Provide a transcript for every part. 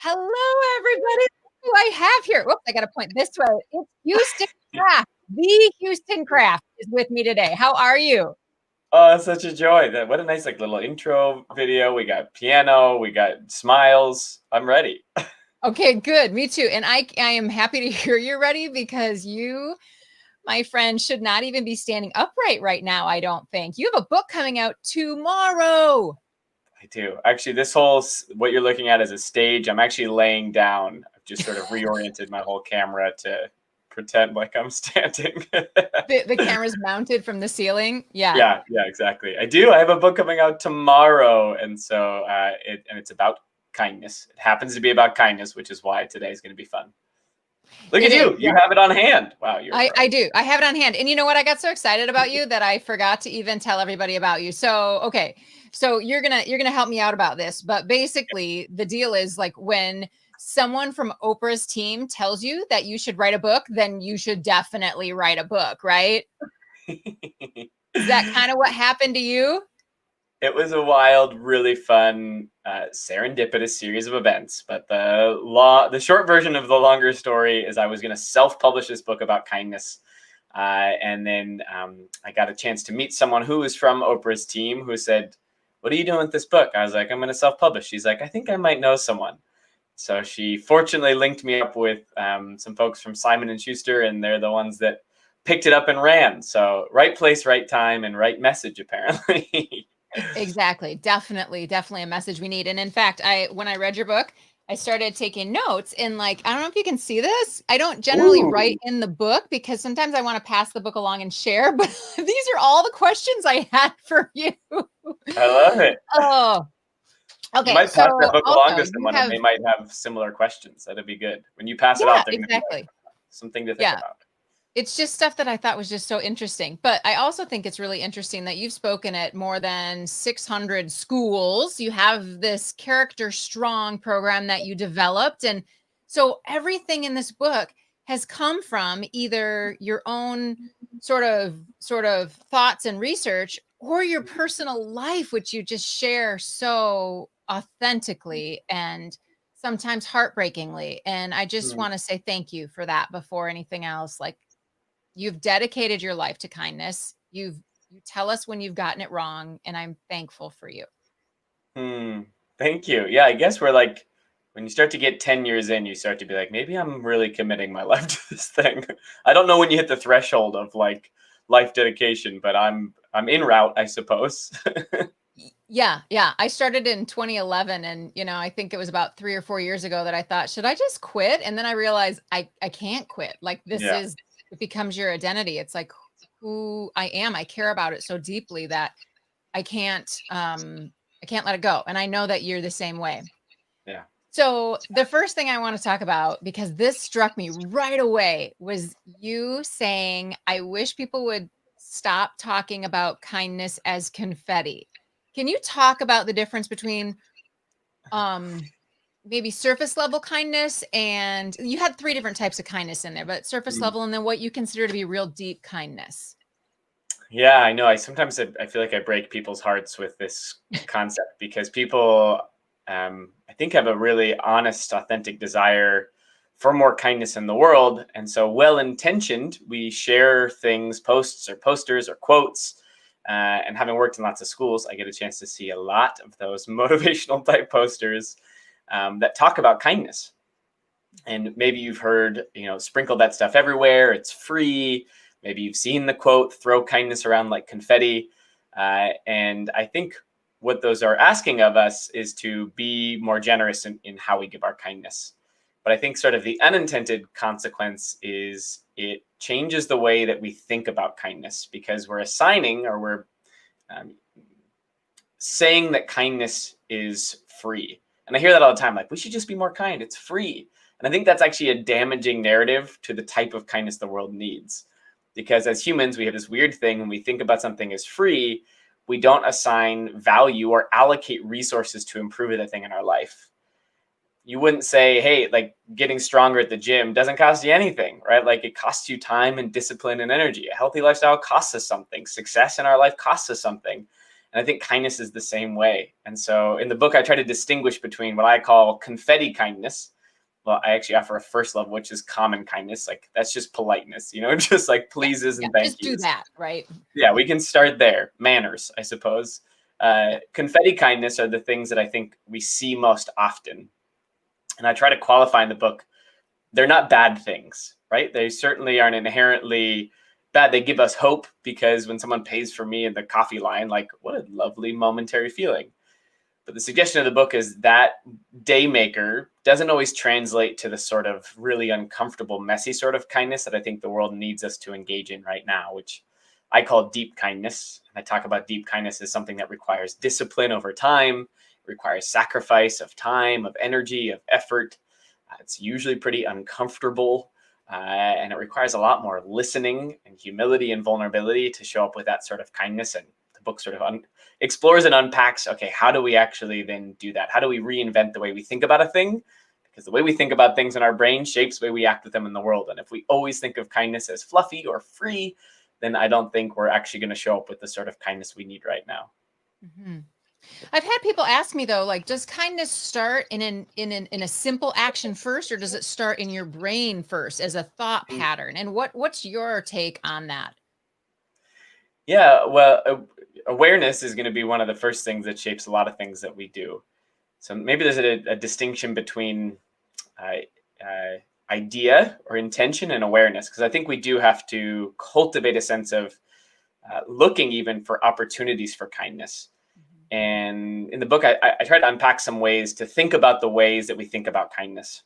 Hello, everybody. Who I have here? Whoops, I got to point this way. It's Houston Kraft. The Houston Kraft is with me today. How are you? Oh, it's such a joy. What a nice little intro video. We got piano, we got smiles. I'm ready. Okay, good. Me too. And I am happy to hear you're ready because you, my friend, should not even be standing upright right now, I don't think. You have a book coming out tomorrow. I do. Actually, what you're looking at is a stage. I'm actually laying down. I've just sort of reoriented my whole camera to pretend like I'm standing. The camera's mounted from the ceiling. Yeah. Yeah, exactly. I do. I have a book coming out tomorrow, and so it's about kindness. It happens to be about kindness, which is why today is going to be fun. Look It at is. you. You have it on hand. Wow, you're a pro. I do. I have it on hand. And you know what? I got so excited about you that I forgot to even tell everybody about you. So, okay. So you're gonna help me out about this. But basically, the deal is like when someone from Oprah's team tells you that you should write a book, then you should definitely write a book, right? Is that kind of what happened to you? It was a wild, really fun, serendipitous series of events. But the short version of the longer story is I was going to self-publish this book about kindness, and then I got a chance to meet someone who was from Oprah's team who said, "What are you doing with this book?" I was like, "I'm going to self-publish." She's like, "I think I might know someone." So she fortunately linked me up with some folks from Simon and Schuster, and they're the ones that picked it up and ran. So right place, right time, and right message, apparently. Exactly. Definitely a message we need. And in fact, when I read your book, I started taking notes and like, I don't know if you can see this. I don't generally write Ooh, in the book because sometimes I want to pass the book along and share, but these are all the questions I had for you. I love it. Oh, You okay. might pass that So book along also to you someone and have, they might have similar questions. That'd be good. When you pass it yeah, off, they're going to be like, exactly. something to think Yeah. about. It's just stuff that I thought was just so interesting. But I also think it's really interesting that you've spoken at more than 600 schools. You have this Character Strong program that you developed. And so everything in this book has come from either your own sort of thoughts and research or your personal life, which you just share so authentically and sometimes heartbreakingly. And I just Mm, want to say thank you for that before anything else. Like, you've dedicated your life to kindness. You tell us when you've gotten it wrong, and I'm thankful for you. hmm. Thank you. Yeah, I guess we're like, when you start to get 10 years in, you start to be like, maybe I'm really committing my life to this thing. I don't know when you hit the threshold of like life dedication, but I'm en route, I suppose. Yeah, yeah. I started in 2011, and I think it was about 3 or 4 years ago that I thought, should I just quit? And then I realized I can't quit. Like Yeah. it becomes your identity. It's like who I am. I care about it so deeply that I can't I can't let it go. And I know that you're the same way. Yeah. So, the first thing I want to talk about, because this struck me right away, was you saying, I wish people would stop talking about kindness as confetti. Can you talk about the difference between um, maybe surface level kindness, and you had three different types of kindness in there, but surface Mm. level and then what you consider to be real deep kindness? Yeah, I know. I feel like I break people's hearts with this concept because people, I think, have a really honest, authentic desire for more kindness in the world. And so, well intentioned, we share things, posts or posters or quotes. And having worked in lots of schools, I get a chance to see a lot of those motivational type posters that talk about kindness. And maybe you've heard, sprinkle that stuff everywhere. It's free. Maybe you've seen the quote, throw kindness around like confetti. And I think what those are asking of us is to be more generous in how we give our kindness. But I think sort of the unintended consequence is it changes the way that we think about kindness because we're assigning or we're um, saying that kindness is free. And I hear that all the time, like, we should just be more kind. It's free. And I think that's actually a damaging narrative to the type of kindness the world needs. Because as humans, we have this weird thing when we think about something as free, we don't assign value or allocate resources to improve that thing in our life. You wouldn't say, hey, like getting stronger at the gym doesn't cost you anything, right? Like it costs you time and discipline and energy. A healthy lifestyle costs us something. Success in our life costs us something. And I think kindness is the same way. And so in the book, I try to distinguish between what I call confetti kindness. Well, I actually offer a first level, which is common kindness. Like that's just politeness, just like Yeah, pleases yeah, and thank just do yous. that, right? Yeah, we can start there. Manners, I suppose. Yeah. Confetti kindness are the things that I think we see most often. And I try to qualify in the book. They're not bad things, right? They certainly aren't inherently bad. They give us hope because when someone pays for me in the coffee line, like what a lovely momentary feeling. But the suggestion of the book is that day maker doesn't always translate to the sort of really uncomfortable, messy sort of kindness that I think the world needs us to engage in right now, which I call deep kindness. And I talk about deep kindness as something that requires discipline over time, requires sacrifice of time, of energy, of effort. It's usually pretty uncomfortable. And it requires a lot more listening and humility and vulnerability to show up with that sort of kindness. And the book sort of explores and unpacks, okay, how do we actually then do that? How do we reinvent the way we think about a thing? Because the way we think about things in our brain shapes the way we act with them in the world. And if we always think of kindness as fluffy or free, then I don't think we're actually going to show up with the sort of kindness we need right now. Mhm. I've had people ask me though, like, does kindness start in a simple action first, or does it start in your brain first as a thought pattern? And what's your take on that? Yeah, well, awareness is going to be one of the first things that shapes a lot of things that we do. So maybe there's a distinction between uh, idea or intention and awareness, because I think we do have to cultivate a sense of looking even for opportunities for kindness. And in the book, I try to unpack some ways to think about the ways that we think about kindness.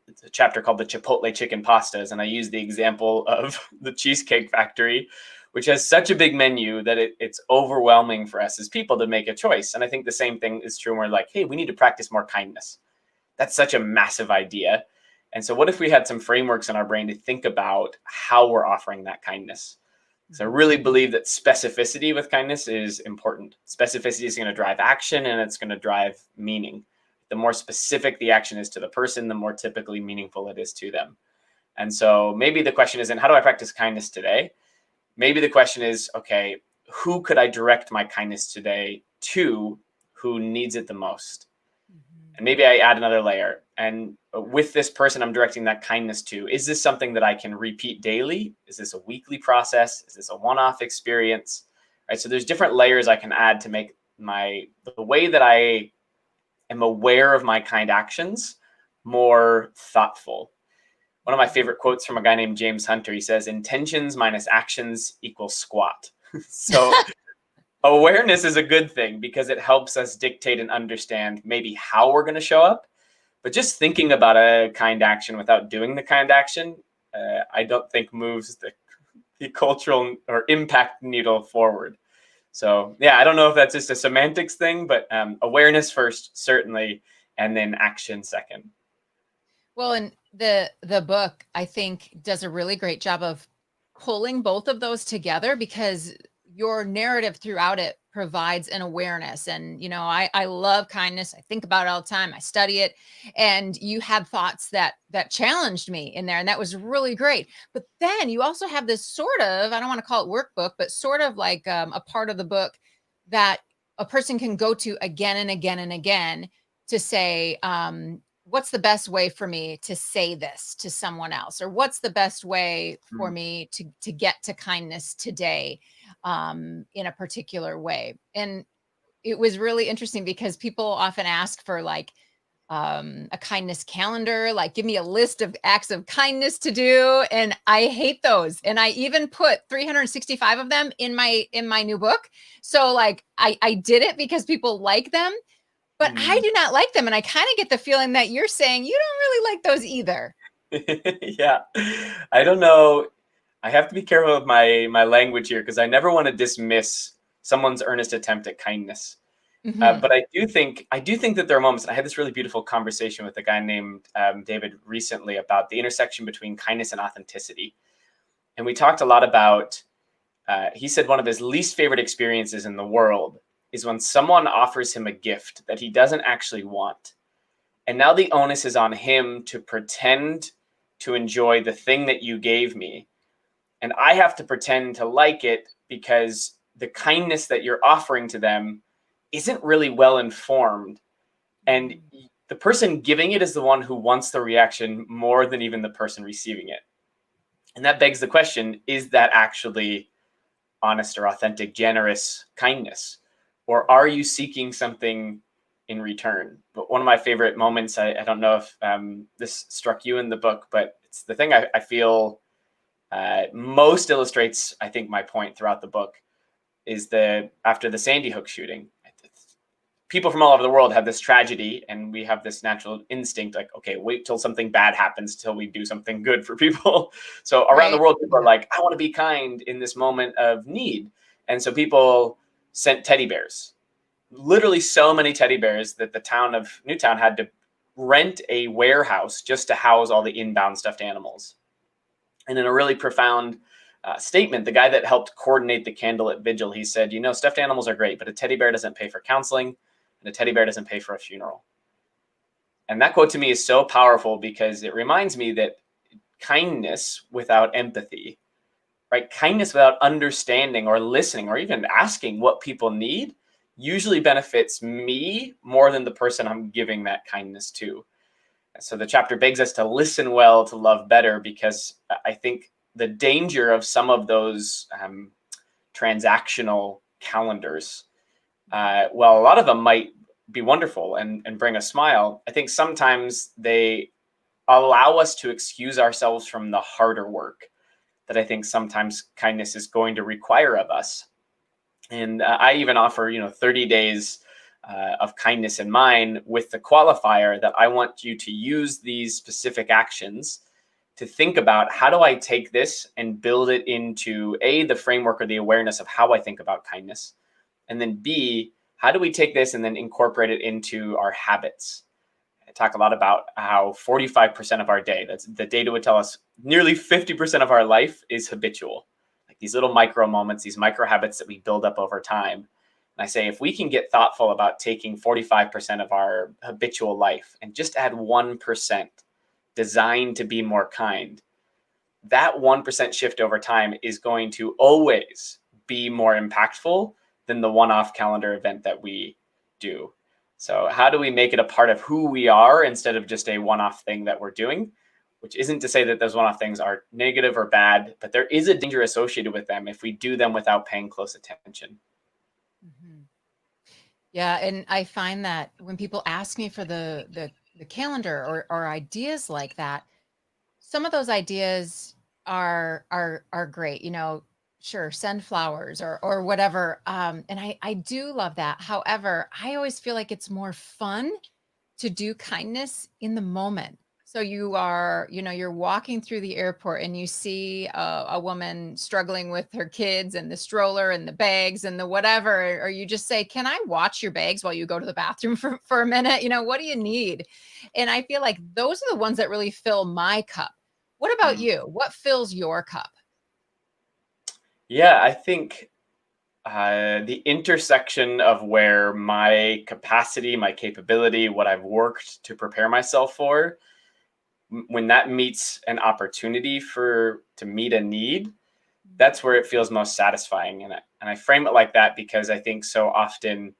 It's a chapter called the Chipotle chicken pastas, and I use the example of the Cheesecake Factory, which has such a big menu that it's overwhelming for us as people to make a choice. And I think the same thing is true when we're like, hey, we need to practice more kindness. That's such a massive idea. And so what if we had some frameworks in our brain to think about how we're offering that kindness? So I really believe that specificity with kindness is important. Specificity is going to drive action and it's going to drive meaning. The more specific the action is to the person, the more typically meaningful it is to them. And so maybe the question isn't, how do I practice kindness today? Maybe the question is, okay, who could I direct my kindness today to who needs it the most? And maybe I add another layer. And with this person I'm directing that kindness to, is this something that I can repeat daily? Is this a weekly process? Is this a one-off experience? Right. So there's different layers I can add to make the way that I am aware of my kind actions more thoughtful. One of my favorite quotes from a guy named James Hunter, he says, intentions minus actions equals squat. So awareness is a good thing because it helps us dictate and understand maybe how we're going to show up. But just thinking about a kind action without doing the kind action, I don't think moves the cultural or impact needle forward. So yeah, I don't know if that's just a semantics thing, but awareness first, certainly, and then action second. Well, and the book, I think, does a really great job of pulling both of those together because your narrative throughout it provides an awareness. And I love kindness. I think about it all the time. I study it. And you had thoughts that challenged me in there. And that was really great. But then you also have this sort of, I don't want to call it workbook, but sort of like a part of the book that a person can go to again and again and again to say, what's the best way for me to say this to someone else, or what's the best way for Mm. me to get to kindness today, in a particular way. And it was really interesting because people often ask for like a kindness calendar, like give me a list of acts of kindness to do, and I hate those. And I even put 365 of them in my new book. So like I did it because people like them, but I Mm. do not like them, and I kinda get the feeling that you're saying you don't really like those either. Yeah, I don't know. I have to be careful with my language here because I never want to dismiss someone's earnest attempt at kindness. Mhm. But I do think that there are moments. And I had this really beautiful conversation with a guy named David recently about the intersection between kindness and authenticity, and we talked a lot about. He said one of his least favorite experiences in the world is when someone offers him a gift that he doesn't actually want, and now the onus is on him to pretend to enjoy the thing that you gave me, and I have to pretend to like it because the kindness that you're offering to them isn't really well informed. And the person giving it is the one who wants the reaction more than even the person receiving it. And that begs the question, is that actually honest or authentic, generous kindness? Or are you seeking something in return? But one of my favorite moments, I don't know if this struck you in the book, but it's the thing I feel most illustrates, I think, my point throughout the book, is after the Sandy Hook shooting. People from all over the world have this tragedy, and we have this natural instinct, like, okay, wait till something bad happens till we do something good for people. So around the world, people are like, I want to be kind in this moment of need. And so people sent teddy bears, literally so many teddy bears that the town of Newtown had to rent a warehouse just to house all the inbound stuffed animals. And in a really profound statement, the guy that helped coordinate the candlelit vigil, he said, stuffed animals are great, but a teddy bear doesn't pay for counseling, and a teddy bear doesn't pay for a funeral. And that quote to me is so powerful because it reminds me that kindness without empathy, right? Kindness without understanding or listening or even asking what people need usually benefits me more than the person I'm giving that kindness to. So the chapter begs us to listen well, to love better, because I think the danger of some of those transactional calendars, well, a lot of them might be wonderful and bring a smile. I think sometimes they allow us to excuse ourselves from the harder work that I think sometimes kindness is going to require of us. And I even offer, 30 days of kindness in mine, with the qualifier that I want you to use these specific actions to think about, how do I take this and build it into the framework or the awareness of how I think about kindness? And then B, how do we take this and then incorporate it into our habits? I talk a lot about how 45% of our day, that's the data would tell us, nearly 50% of our life is habitual. Like these little micro moments, these micro habits that we build up over time. And I say, if we can get thoughtful about taking 45% of our habitual life and just add 1% designed to be more kind, that 1% shift over time is going to always be more impactful than the one-off calendar event that we do. So how do we make it a part of who we are instead of just a one-off thing that we're doing? Which isn't to say that those one-off things are negative or bad, but there is a danger associated with them if we do them without paying close attention. Mm-hmm. Yeah, and I find that when people ask me for the calendar or ideas like that, some of those ideas are great. Sure, send flowers or whatever. And I do love that. However, I always feel like it's more fun to do kindness in the moment. So you're walking through the airport and you see a woman struggling with her kids and the stroller and the bags and the whatever, or you just say, can I watch your bags while you go to the bathroom for a minute? What do you need? And I feel like those are the ones that really fill my cup. What about you? What fills your cup? Yeah, I think the intersection of where my capacity, my capability, what I've worked to prepare myself for, when that meets an opportunity to meet a need, that's where it feels most satisfying. And I frame it like that because I think so often,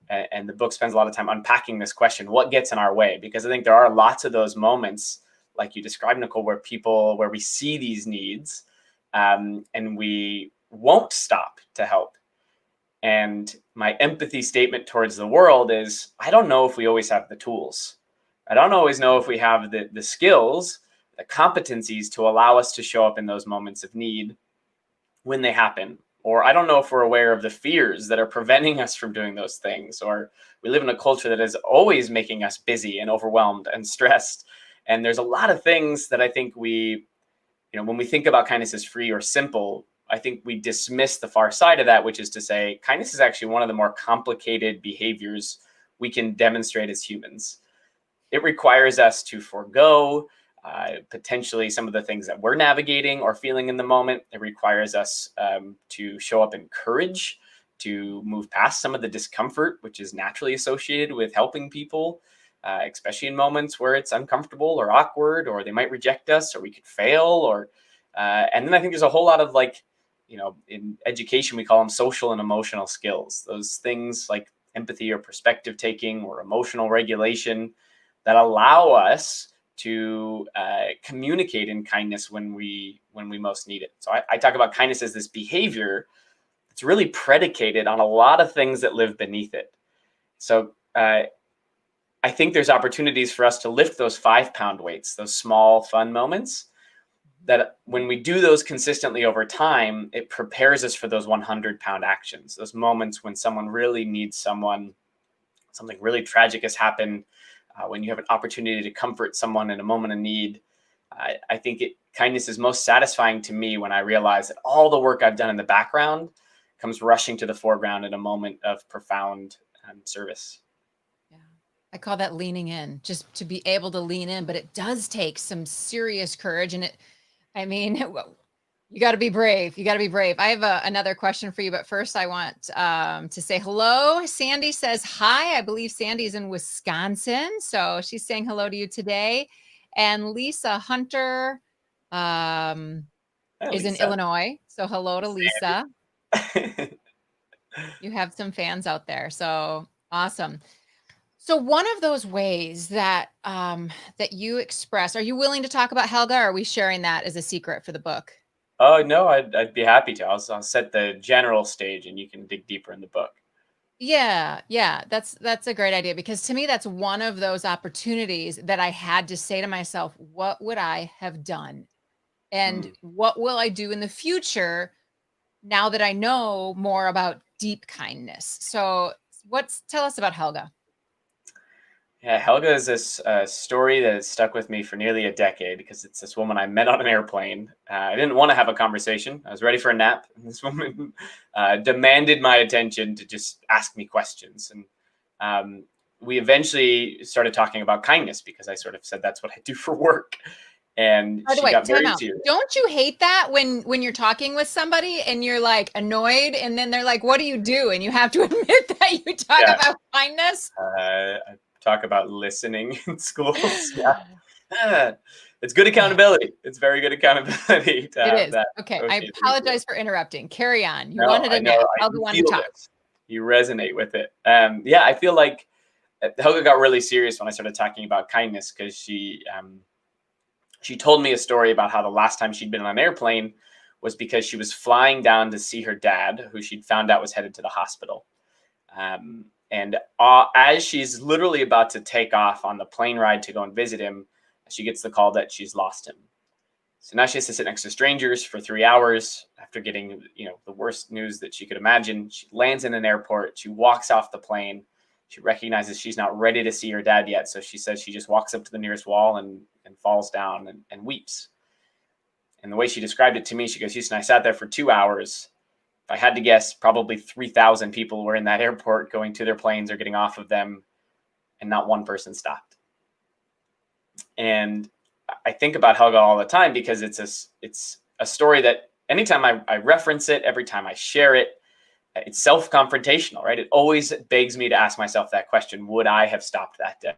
and the book spends a lot of time unpacking this question, what gets in our way? Because I think there are lots of those moments, like you described, Nicole, where we see these needs, and we won't stop to help. And my empathy statement towards the world is, I don't know if we always have the tools. I don't always know if we have the skills, the competencies to allow us to show up in those moments of need when they happen. Or I don't know if we're aware of the fears that are preventing us from doing those things. Or we live in a culture that is always making us busy and overwhelmed and stressed. And there's a lot of things that I think when we think about kindness as free or simple, I think we dismiss the far side of that, which is to say, kindness is actually one of the more complicated behaviors we can demonstrate as humans. It requires us to forego potentially some of the things that we're navigating or feeling in the moment. It requires us to show up in courage, to move past some of the discomfort, which is naturally associated with helping people, especially in moments where it's uncomfortable or awkward, or they might reject us, or we could fail, and then I think there's a whole lot of in education, we call them social and emotional skills. Those things like empathy or perspective taking or emotional regulation that allow us to communicate in kindness when we most need it. So I talk about kindness as this behavior that's really predicated on a lot of things that live beneath it. So I think there's opportunities for us to lift those 5-pound weights, those small, fun moments, that when we do those consistently over time, it prepares us for those 100-pound actions, those moments when someone really needs someone, something really tragic has happened, when you have an opportunity to comfort someone in a moment of need. I think kindness is most satisfying to me when I realize that all the work I've done in the background comes rushing to the foreground in a moment of profound service. I call that leaning in, just to be able to lean in, but it does take some serious courage. And you got to be brave. You got to be brave. I have another question for you, but first I want to say hello. Sandy says hi. I believe Sandy's in Wisconsin. So she's saying hello to you today. And Lisa Hunter is in Illinois. So hello to Lisa. You have some fans out there. So awesome. So one of those ways that that you express, are you willing to talk about Helga, or are we sharing that as a secret for the book? Oh, no, I'd be happy to. I'll set the general stage and you can dig deeper in the book. Yeah, that's a great idea, because to me that's one of those opportunities that I had to say to myself, what would I have done? And what will I do in the future now that I know more about deep kindness? So tell us about Helga. Yeah, Helga is this story that has stuck with me for nearly a decade because it's this woman I met on an airplane. I didn't want to have a conversation. I was ready for a nap. And this woman demanded my attention to just ask me questions. And we eventually started talking about kindness because I sort of said that's what I do for work. And By the she way, got time very out. serious. Don't you hate that when you're talking with somebody and you're like annoyed, and then they're like, "What do you do?" and you have to admit that you talk about kindness? I talk about listening in schools. Yeah. It's good accountability. It's very good accountability to It have is. that. Okay, I apologize for interrupting. Carry on. You No, wanted I a know. nap. I Helga you wanted to feel talk. this. You resonate with it. Yeah, I feel like Helga got really serious when I started talking about kindness because she told me a story about how the last time she'd been on an airplane was because she was flying down to see her dad, who she'd found out was headed to the hospital. And as she's literally about to take off on the plane ride to go and visit him, she gets the call that she's lost him. So now she has to sit next to strangers for 3 hours after getting, the worst news that she could imagine. She lands in an airport. She walks off the plane. She recognizes she's not ready to see her dad yet. So she says she just walks up to the nearest wall and falls down and weeps. And the way she described it to me, she goes, Houston, I sat there for 2 hours. If I had to guess, probably 3,000 people were in that airport going to their planes or getting off of them, and not one person stopped. And I think about Helga all the time because it's a story that anytime I reference it, every time I share it, it's self-confrontational, right? It always begs me to ask myself that question: would I have stopped that day?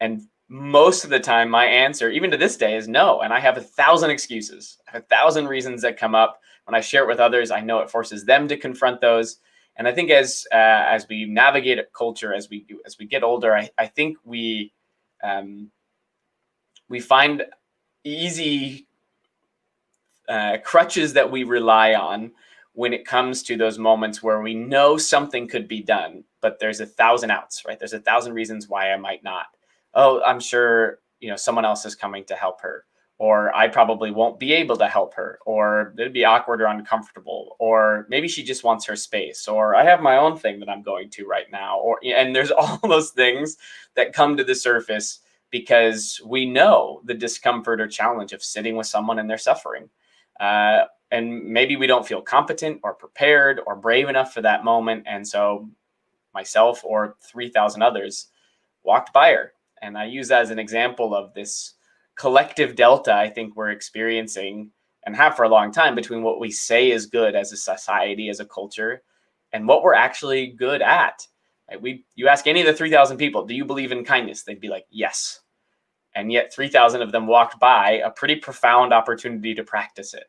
And most of the time, my answer, even to this day, is no. And I have 1,000 excuses. I have 1,000 reasons that come up. When I share it with others, I know it forces them to confront those. And I think as we navigate culture, as we get older, I think we find easy crutches that we rely on when it comes to those moments where we know something could be done, but there's 1,000 outs, right? There's 1,000 reasons why I might not. Oh, I'm sure, someone else is coming to help her, or I probably won't be able to help her, or it'd be awkward or uncomfortable, or maybe she just wants her space, or I have my own thing that I'm going to right now, and there's all those things that come to the surface because we know the discomfort or challenge of sitting with someone in their suffering. And maybe we don't feel competent or prepared or brave enough for that moment. And so myself or 3,000 others walked by her. And I use that as an example of this collective delta I think we're experiencing and have for a long time between what we say is good as a society, as a culture, and what we're actually good at. Right? You ask any of the 3,000 people, do you believe in kindness? They'd be like, yes. And yet 3,000 of them walked by a pretty profound opportunity to practice it.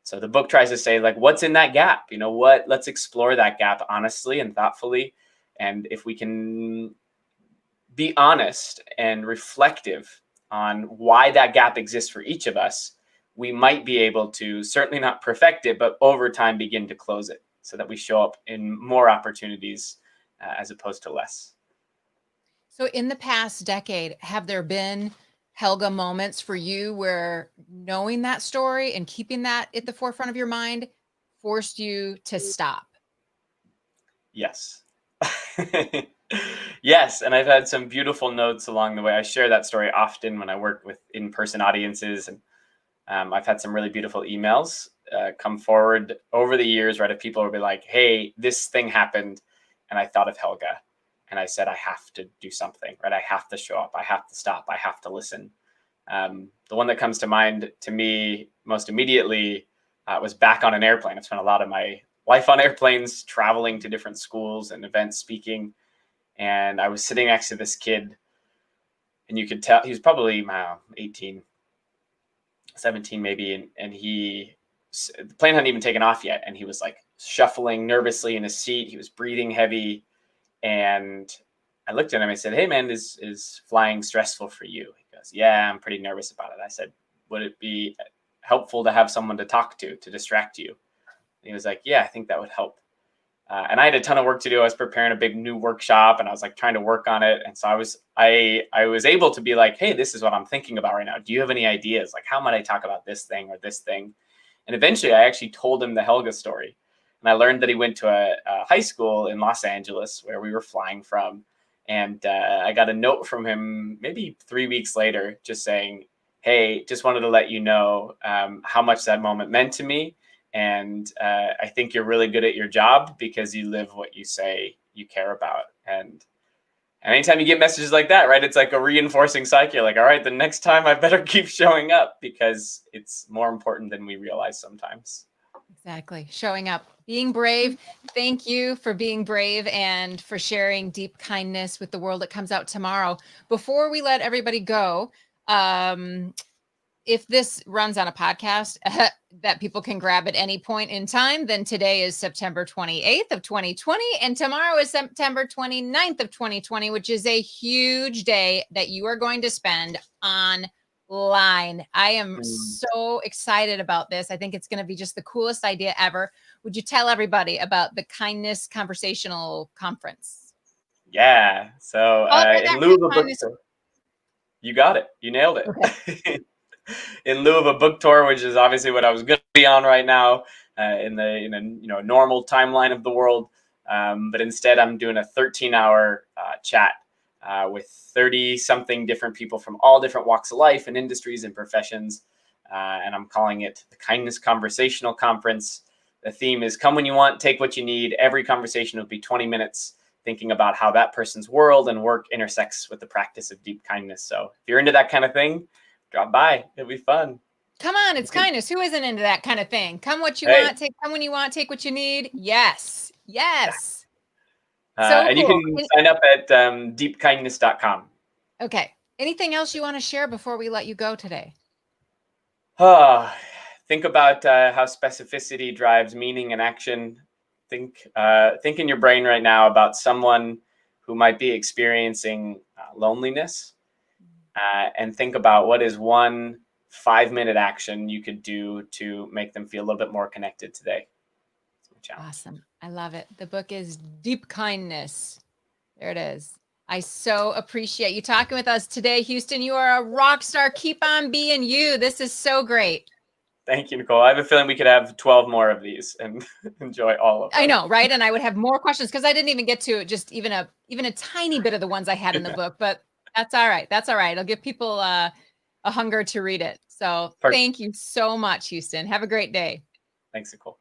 So the book tries to say, like, what's in that gap? Let's explore that gap honestly and thoughtfully. And if we can be honest and reflective on why that gap exists for each of us, we might be able to certainly not perfect it, but over time begin to close it so that we show up in more opportunities as opposed to less. So in the past decade, have there been Helga moments for you where knowing that story and keeping that at the forefront of your mind forced you to stop? Yes. Yes. And I've had some beautiful notes along the way. I share that story often when I work with in-person audiences. And I've had some really beautiful emails come forward over the years, right? Of people will be like, hey, this thing happened. And I thought of Helga. And I said, I have to do something, right? I have to show up. I have to stop. I have to listen. The one that comes to mind to me most immediately was back on an airplane. I've spent a lot of my life on airplanes, traveling to different schools and events, speaking. And I was sitting next to this kid, and you could tell he was probably 18, 17 maybe. And the plane hadn't even taken off yet. And he was like shuffling nervously in his seat. He was breathing heavy. And I looked at him. I said, hey, man, is flying stressful for you? He goes, yeah, I'm pretty nervous about it. I said, would it be helpful to have someone to talk to distract you? And he was like, yeah, I think that would help. And I had a ton of work to do. I was preparing a big new workshop, and I was like trying to work on it. And so I was able to be like, hey, this is what I'm thinking about right now. Do you have any ideas? Like, how might I talk about this thing or this thing? And eventually I actually told him the Helga story. And I learned that he went to a high school in Los Angeles where we were flying from. And I got a note from him maybe 3 weeks later just saying, hey, just wanted to let you know how much that moment meant to me. And I think you're really good at your job because you live what you say you care about. And anytime you get messages like that, right, it's like a reinforcing cycle. Like, all right, the next time I better keep showing up because it's more important than we realize sometimes. Exactly. Showing up, being brave. Thank you for being brave and for sharing deep kindness with the world that comes out tomorrow. Before we let everybody go, if this runs on a podcast that people can grab at any point in time, then today is September 28th of 2020. And tomorrow is September 29th of 2020, which is a huge day that you are going to spend online. I am so excited about this. I think it's going to be just the coolest idea ever. Would you tell everybody about the Kindness Conversational Conference? Yeah. So in lieu of a book tour, you got it. You nailed it. Okay. In lieu of a book tour, which is obviously what I was going to be on right now in a normal timeline of the world, but instead I'm doing a 13-hour chat with 30-something different people from all different walks of life and industries and professions, and I'm calling it the Kindness Conversational Conference. The theme is come when you want, take what you need. Every conversation will be 20 minutes thinking about how that person's world and work intersects with the practice of deep kindness. So if you're into that kind of thing, drop by. It'll be fun. Come on, it's kindness. Who isn't into that kind of thing? Come what you want, come when you want, take what you need. Yes. Yes. And cool. You can sign up at deepkindness.com. Okay. Anything else you want to share before we let you go today? Think about how specificity drives meaning and action. Think in your brain right now about someone who might be experiencing loneliness. And think about what is one 5-minute action you could do to make them feel a little bit more connected today. Awesome. I love it. The book is Deep Kindness. There it is. I so appreciate you talking with us today, Houston. You are a rock star. Keep on being you. This is so great. Thank you, Nicole. I have a feeling we could have 12 more of these and enjoy all of them. I know, right? And I would have more questions because I didn't even get to just even a tiny bit of the ones I had in the book, but that's all right. That's all right. I'll give people a hunger to read it. So Thank you so much, Houston. Have a great day. Thanks, Nicole.